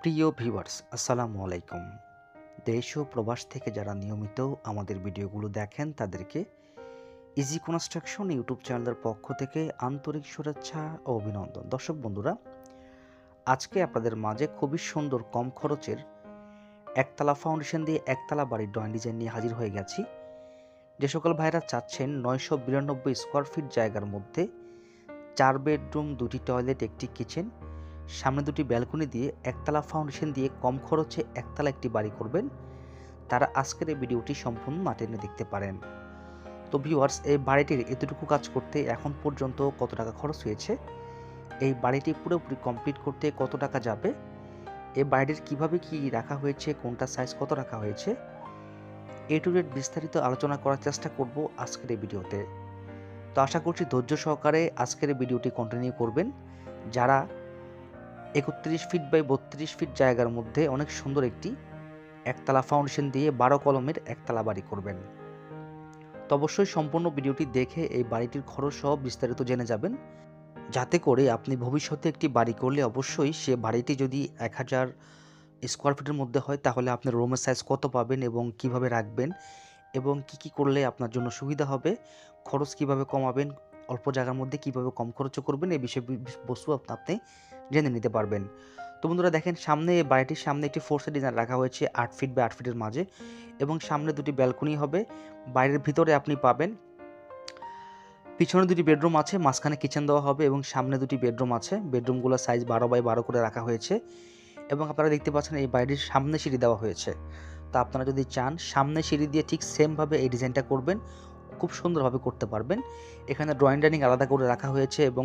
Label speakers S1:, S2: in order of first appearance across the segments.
S1: প্রিয় ভিউয়ার্স, আসসালামু আলাইকুম। দেশ ও প্রবাস থেকে যারা নিয়মিত আমাদের ভিডিওগুলো দেখেন তাদেরকে ইজি কনস্ট্রাকশন ইউটিউব চ্যানেলের পক্ষ থেকে আন্তরিক শুভেচ্ছা ও অভিনন্দন। দর্শক বন্ধুরা, আজকে আপনাদের মাঝে খুবই সুন্দর কম খরচের একতলা ফাউন্ডেশন দিয়ে একতলা বাড়ির ড্রয়িং ডিজাইন নিয়ে হাজির হয়ে গেছি। যে সকল ভাইরা চাচ্ছেন 992 স্কোয়ার ফিট জায়গার মধ্যে 4 বেডরুম, 2টি টয়লেট, একটি কিচেন, সামনে 2টি ব্যালকনি দিয়ে একতলা ফাউন্ডেশন দিয়ে কম খরচে একতলা একটি বাড়ি করবেন, তারা আজকের এই ভিডিওটি সম্পূর্ণ না টেনে দেখতে পারেন। তো ভিউয়ার্স, এই বাড়িটির এতটুকু কাজ করতে এখন পর্যন্ত কত টাকা খরচ হয়েছে, এই বাড়িটি পুরোপুরি কমপ্লিট করতে কত টাকা যাবে, এই বাড়িটির কিভাবে কি রাখা হয়েছে, কোনটা সাইজ কত রাখা হয়েছে, এ টু জেড বিস্তারিত আলোচনা করার চেষ্টা করব আজকের এই ভিডিওতে। তো আশা করছি ধৈর্য সহকারে আজকের এই ভিডিওটি কন্টিনিউ করবেন। যারা 31 ফিট বাই 32 ফিট জায়গার মধ্যে অনেক সুন্দর একটি একতলা ফাউন্ডেশন দিয়ে 12 কলমের একতলা বাড়ি করবেন, তো অবশ্যই সম্পূর্ণ ভিডিওটি দেখে এই বাড়িটির খরচ সহ বিস্তারিত জেনে যাবেন, যাতে করে আপনি ভবিষ্যতে একটি বাড়ি করলে অবশ্যই সে বাড়িটি যদি 1000 স্কোয়ার ফিটের মধ্যে হয় তাহলে আপনি রুমের সাইজ কত পাবেন এবং কিভাবে রাখবেন এবং কি করলে আপনার জন্য সুবিধা হবে, খরচ কিভাবে কমাবেন, অল্প জায়গার মধ্যে কিভাবে কম খরচে করবেন, এই বিষয় বস্তু আপনি জেনে নিতে পারবেন। তো বন্ধুরা দেখেন, সামনে বাড়িটির সামনে একটি ফোর্সের ডিজাইন রাখা হয়েছে 8 ফিট বাই 8 ফিটের মাঝে এবং সামনে 2টি ব্যালকনি হবে। বাইরের ভিতরে আপনি পাবেন, পিছনে 2টি বেডরুম আছে, মাঝখানে কিচেন দেওয়া হবে এবং সামনে 2টি বেডরুম আছে। বেডরুমগুলো সাইজ 12 বাই 12 করে রাখা হয়েছে এবং আপনারা দেখতে পাচ্ছেন এই বাড়িটির সামনে সিঁড়ি দেওয়া হয়েছে। তা আপনারা যদি চান সামনে সিঁড়ি দিয়ে ঠিক সেমভাবে এই ডিজাইনটা করবেন, খুব সুন্দরভাবে করতে পারবেন। এখানে ড্রয়িং ডাইনিং আলাদা করে রাখা হয়েছে এবং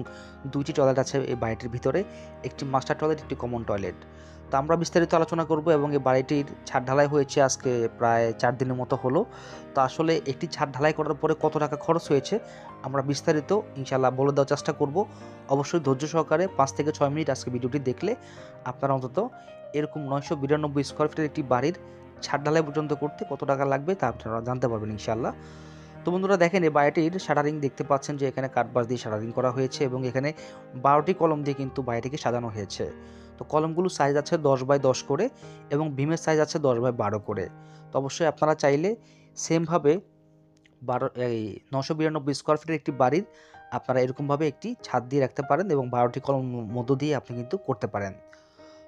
S1: 2টি টয়লেট আছে এই বাড়িটির ভিতরে, একটি মাস্টার টয়লেট, একটি কমন টয়লেট। তো আমরা বিস্তারিত আলোচনা করব এবং এই বাড়িটির ছাদ ঢালাই হয়েছে আজকে প্রায় 4 দিনের মতো হলো। তো আসলে একটি ছাদ ঢালাই করার পরে কত টাকা খরচ হয়েছে আমরা বিস্তারিত ইনশাআল্লাহ বলে দেওয়ার চেষ্টা করব। অবশ্যই ধৈর্য সহকারে 5 থেকে 6 মিনিট আজকে ভিডিওটি দেখলে আপনারা অন্তত এরকম 992 স্কোয়ার ফিটের একটি বাড়ির ছাদ ঢালাই পর্যন্ত করতে কত টাকা লাগবে তা আপনারা জানতে পারবেন ইনশাআল্লাহ। তো বন্ধুরা দেখেন, এই বাড়িটির শাটারিং দেখতে পাচ্ছেন যে এখানে কাঠবাস দিয়ে শাটারিং করা হয়েছে এবং এখানে 12টি কলম দিয়ে কিন্তু বাড়িটিকে সাজানো হয়েছে। তো কলমগুলোর সাইজ আছে 10 বাই 10 করে এবং বিমের সাইজ আছে 10 বাই 12 করে। তো অবশ্যই আপনারা চাইলে সেমভাবে 992 স্কোয়ার ফিটের একটি বাড়ির আপনারা এরকমভাবে একটি ছাদ দিয়ে রাখতে পারেন এবং 12টি কলম মধ্য দিয়ে আপনি কিন্তু করতে পারেন।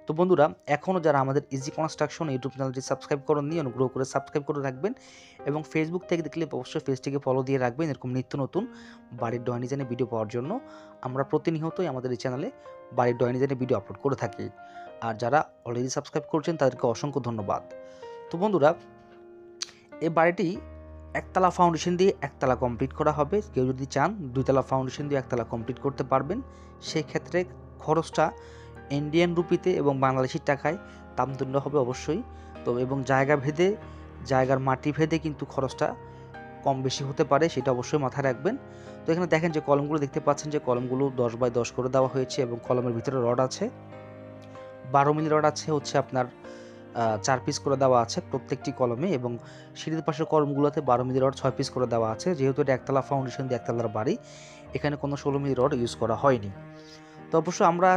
S1: তো বন্ধুরা, এখনও যারা আমাদের ইজি কনস্ট্রাকশন ইউটিউব চ্যানেলটি সাবস্ক্রাইব করেননি, অনুগ্রহ করে সাবস্ক্রাইব করে রাখবেন এবং ফেসবুক থেকে দেখলে অবশ্যই পেজটিকে ফলো দিয়ে রাখবেন এরকম নিত্য নতুন বাড়ির ড্রয়িং ডিজাইনের ভিডিও পাওয়ার জন্য। আমরা প্রতিনিয়তই আমাদের এই চ্যানেলে বাড়ির ড্রয়িং ডিজাইনের ভিডিও আপলোড করে থাকি। আর যারা অলরেডি সাবস্ক্রাইব করছেন তাদেরকে অসংখ্য ধন্যবাদ। তো বন্ধুরা, এই বাড়িটি একতলা ফাউন্ডেশন দিয়ে একতলা কমপ্লিট করা হবে। কেউ যদি চান 2তলা ফাউন্ডেশন দিয়ে একতলা কমপ্লিট করতে পারবেন। সেই ক্ষেত্রে খরচটা ইন্ডিয়ান রুপিতে এবং বাংলাদেশি টাকায় তারতম্য হবে অবশ্যই। তো এবং জায়গা ভেদে, জায়গার মাটি ভেদে কিন্তু খরচটা কম বেশি হতে পারে, সেটা অবশ্যই মাথায় রাখবেন। তো এখানে দেখেন যে কলমগুলো দেখতে পাচ্ছেন যে কলমগুলো 10 বাই 10 করে দেওয়া হয়েছে এবং কলমের ভিতরে রড আছে 12 মিলি রড আছে হচ্ছে আপনার 4 পিস করে দেওয়া আছে প্রত্যেকটি কলমে এবং সিঁড়ির পাশের কলমগুলোতে 12 মিলি রড 6 পিস করে দেওয়া আছে। যেহেতু এটা একতলা ফাউন্ডেশন দিয়ে একতলার বাড়ি, এখানে কোনো 16 মিলি রড ইউজ করা হয়নি। তো অবশ্য আমরা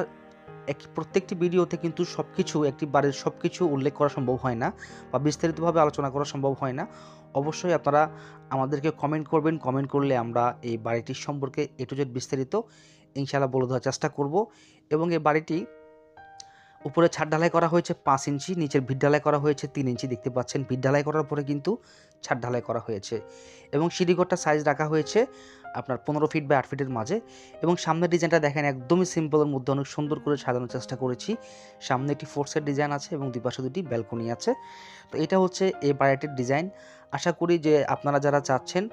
S1: প্রত্যেকটি ভিডিওতে কিন্তু সবকিছু একটি বাড়ির সবকিছু উল্লেখ করা সম্ভব হয় না বা বিস্তারিতভাবে আলোচনা করা সম্ভব হয় না। অবশ্যই আপনারা আমাদেরকে কমেন্ট করবেন, কমেন্ট করলে আমরা এই বাড়িটির সম্পর্কে এ টু জেড বিস্তারিত ইনশাআল্লাহ বলে দেওয়ার চেষ্টা করব। এবং এই বাড়িটি উপরে ছাদ ঢালাই করা হয়েছে 5 ইঞ্চি, নিচের ভিত ঢালাই করা হয়েছে 3 ইঞ্চি। দেখতে পাচ্ছেন ভিত ঢালাই করার পরে কিন্তু ছাদ ঢালাই করা হয়েছে এবং সিঁড়িঘরটা সাইজ রাখা হয়েছে আপনার 15 ফিট বাই 8 ফিটের মাঝে এবং সামনের ডিজাইনটা দেখেন একদমই সিম্পলের মধ্যে অনেক সুন্দর করে সাজানোর চেষ্টা করেছি। সামনে একটি ফোর্সের ডিজাইন আছে এবং দুই পাশে 2টি ব্যালকনি আছে। তো এটা হচ্ছে এই বাড়িটির ডিজাইন। আশা করি যে আপনারা যারা চাচ্ছেন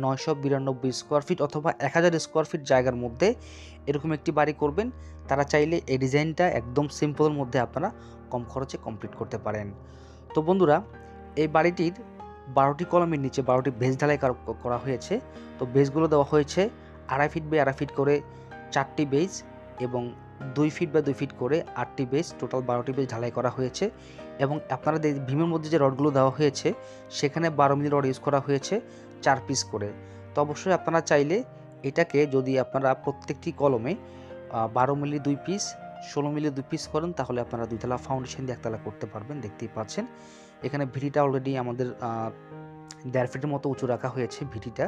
S1: 992 স্কোয়ার ফিট অথবা 1000 স্কোয়ার ফিট জায়গার মধ্যে এরকম একটি বাড়ি করবেন, তারা চাইলে এই ডিজাইনটা একদম সিম্পলের মধ্যে আপনারা কম খরচে কমপ্লিট করতে পারেন। তো বন্ধুরা, এই বাড়িটির 12টি কলমের নিচে 12টি বেজ ঢালাই করা হয়েছে। তো বেজগুলো দেওয়া হয়েছে 2.5 ফিট বাই 2.5 ফিট করে 4টি বেজ এবং 2 ফিট বাই 2 ফিট করে 8টি বেজ, টোটাল 12টি বেজ ঢালাই করা হয়েছে। এবং আপনারা ভীমের মধ্যে যে রডগুলো দেওয়া হয়েছে সেখানে 12 মিলি রড ইউজ করা হয়েছে 4 পিস করে। তো অবশ্যই আপনারা চাইলে এটাকে যদি আপনারা প্রত্যেকটি কলমে 12 মিলি 2 পিস 16 মিলি 2 পিস করেন তাহলে আপনারা 2 তলা ফাউন্ডেশন দিয়ে 1 তলা করতে পারবেন। দেখতেই পাচ্ছেন এখানে ভিটিটা অলরেডি আমাদের 1.5 ফিটের মতো উঁচু রাখা হয়েছে ভিটিটা।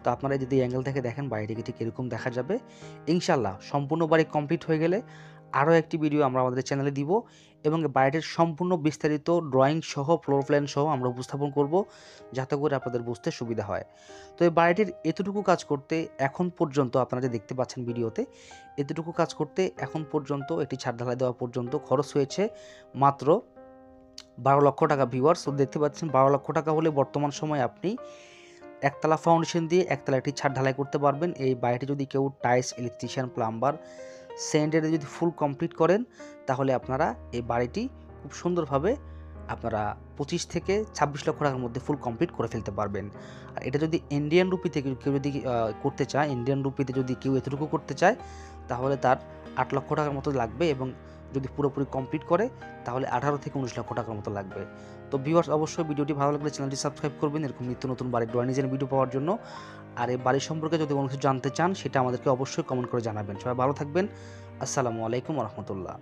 S1: তো আপনারা যদি অ্যাঙ্গেল থেকে দেখেন বাড়িটিকে ঠিক এরকম দেখা যাবে। ইনশাআল্লাহ সম্পূর্ণ বাড়ি কমপ্লিট হয়ে গেলে আরও একটি ভিডিও আমরা আমাদের চ্যানেলে দিব এবং বাড়িটির সম্পূর্ণ বিস্তারিত ড্রয়িং সহ ফ্লোর প্ল্যান সহ আমরা উপস্থাপন করব, যাতে করে আপনাদের বুঝতে সুবিধা হয়। তো এই বাড়িটির এতটুকু কাজ করতে এখন পর্যন্ত আপনারা যে দেখতে পাচ্ছেন ভিডিওতে, এতটুকু কাজ করতে এখন পর্যন্ত এটি ছাদ ঢালাই দেওয়া পর্যন্ত খরচ হয়েছে মাত্র 12 লক্ষ টাকা ভিউয়ার্স। তো দেখতে পাচ্ছেন 12 লক্ষ টাকা হলে বর্তমান সময়ে আপনি একতলা ফাউন্ডেশন দিয়ে একতলা একটি ছাদ ঢালাই করতে পারবেন। এই বাড়িটি যদি কেউ টাইলস, ইলেকট্রিশিয়ান, প্লাম্বার, সেন্টারে যদি ফুল কমপ্লিট করেন তাহলে আপনারা এই বাড়িটি খুব সুন্দরভাবে আপনারা 25 থেকে 26 লক্ষ টাকার মধ্যে ফুল কমপ্লিট করে ফেলতে পারবেন। আর এটা যদি ইন্ডিয়ান রুপিতে কেউ যদি করতে চায়, ইন্ডিয়ান রুপিতে যদি কেউ এতটুকু করতে চায় তাহলে তার 8 লক্ষ টাকার মতো লাগবে এবং যদি পুরোপুরি কমপ্লিট করে তাহলে 18 থেকে 19 লক্ষ টাকার মতো লাগবে। তো ভিউয়ার্স অবশ্যই ভিডিওটি ভালো লাগলে চ্যানেলটি সাবস্ক্রাইব করবেন এরকম নিত্য নতুন বাড়ির ড্রয়িং ডিজাইন ভিডিও পাওয়ার জন্য। আর এই বাড়ি সম্পর্কে যদি কোনো কিছু জানতে চান সেটা আমাদেরকে অবশ্যই কমেন্ট করে জানাবেন। সবাই ভালো থাকবেন। আসসালামু আলাইকুম ওয়া রাহমাতুল্লাহ।